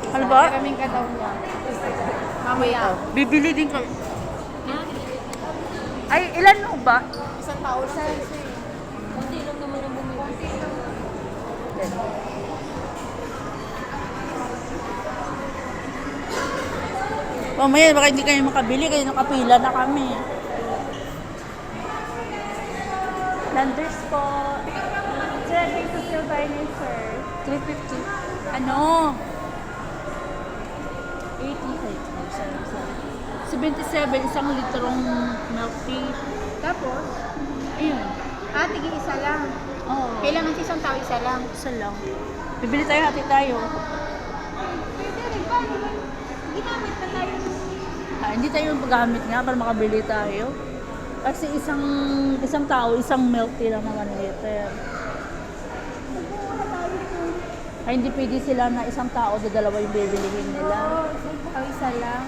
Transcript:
Ano ba? Kaming kataw niya. Mamaya. Bibili din kayo. Ay, ilan mo ba? Isang tao sa Kunti lang naman ang bumibili. Mamaya, baka hindi kayo makabili, kayo nakapila na kami. Landers po. Sir, thank you still tayo ni sir. 350. Ano? 77, isang litrong milk tea. Tapos, Ayun. tige isa lang. Oo. Kailangan sa isang tao isa lang. Isa lang. Bibili tayo, hati tayo. Pwede rin, paano ba? Ginamit na tayo. Hindi tayo magamit nga para makabili tayo. Kasi isang tao, isang milk tea lang naman liter. Ay, hindi pwede sila na isang tao, dalawa yung bibilihin nila. Oo, isang tao isa lang.